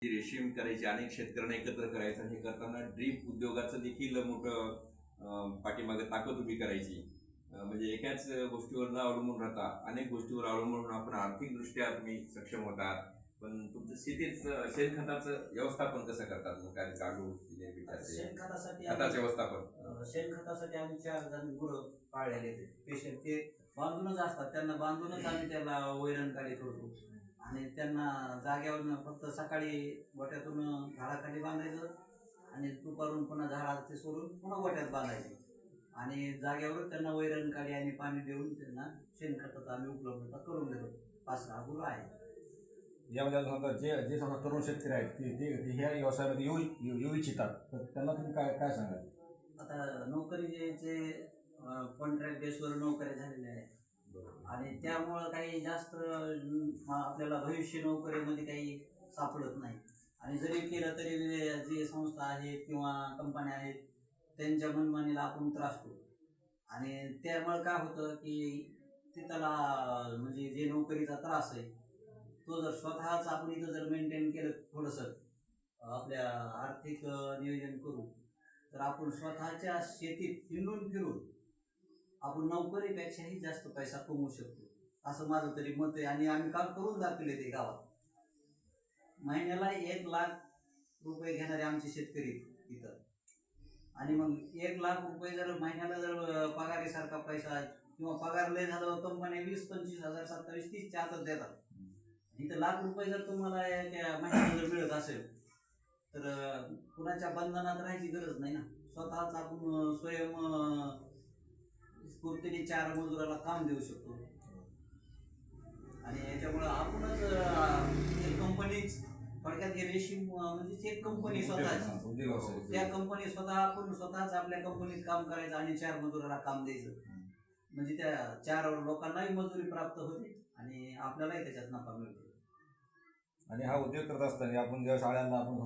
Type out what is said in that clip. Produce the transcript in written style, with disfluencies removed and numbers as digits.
रेशीम करायची, अनेक शेतकऱ्यांना एकत्र करायचं. हे करताना ड्रीप उद्योगाचं देखील मोठं पाठीमागे ताकद उभी करायची. म्हणजे एकाच गोष्टीवर न अवलंबून राहता अनेक गोष्टीवर अवलंबून आपण आर्थिकदृष्ट्या तुम्ही सक्षम होतात. पण तुमचं शेतीच शेणखताचं व्यवस्थापन कसं करतात? मग काय गाडू शेणखतासाठी खताचं व्यवस्थापन? शेणखतासाठी आम्ही 4 जण गुरं पाळलेले आहेत. पेशंट ते बांधूनच असतात, त्यांना बांधूनच आम्ही त्याला वैरणखाली ठेवतो आणि त्यांना जाग्यावर फक्त सकाळी गोट्यातून झाडाखाली बांधायचं आणि दुपारून पुन्हा झाडाचे सोडून पुन्हा गोट्यात बांधायचे आणि जाग्यावर त्यांना वैरणखाली आणि पाणी देऊन त्यांना शेणखताचा आम्ही उपलब्धता करून देतो. 5-6 गुरं आहेत. यामध्ये समजा जे समजा तरुण शेतकरी आहेत ते ह्या व्यवसायामध्ये येऊ इच्छितात, तर त्यांना तुम्ही काय सांगाल? आता नोकरी जे कॉन्ट्रॅक्ट बेसवर नोकऱ्या झालेल्या आहेत आणि त्यामुळं काही जास्त आपल्याला भविष्य नोकरीमध्ये काही सापडत नाही आणि जरी केलं तरी जे संस्था आहेत किंवा कंपन्या आहेत त्यांच्या मनमानीला आपण त्रासतो आणि त्यामुळे काय होतं की ते त्याला म्हणजे जे नोकरीचा त्रास आहे तो जर स्वतःच आपण इथं जर मेंटेन केलं थोडंसं आपल्या आर्थिक नियोजन करू तर आपण स्वतःच्या शेतीत हिंडून फिरून आपण नोकरीपेक्षाही जास्त पैसा कमवू शकतो, असं माझं तरी मत आहे. आणि आम्ही काम करून दाखवले ते गावात. महिन्याला 1 लाख रुपये घेणारे आमचे शेतकरी तिथं आणि मग 1 लाख रुपये जर महिन्याला जर पगारीसारखा पैसा किंवा पगार लय झालं कंपन्या 20-25 हजार 27-30 आतच देतात. इथं लाख रुपये जर तुम्हाला महिन्याला जर मिळत असेल तर कुणाच्या बंधनात राहायची गरज नाही ना. स्वतःच आपण स्वयं स्फूर्तीने 4 मजुराला काम देऊ शकतो आणि याच्यामुळं आपणच एक कंपनीच थोडक्यात हे रेशीम म्हणजे एक कंपनी स्वतःच त्या कंपनी आपण स्वतःच आपल्या कंपनीत काम करायचं आणि 4 मजुराला काम द्यायचं म्हणजे त्या 4 लोकांनाही मजुरी प्राप्त होते आणि आपल्यालाही त्याच्यात नफा मिळतो. आणि हा उद्योग करत असताना आपण जेव्हा शाळांना आपण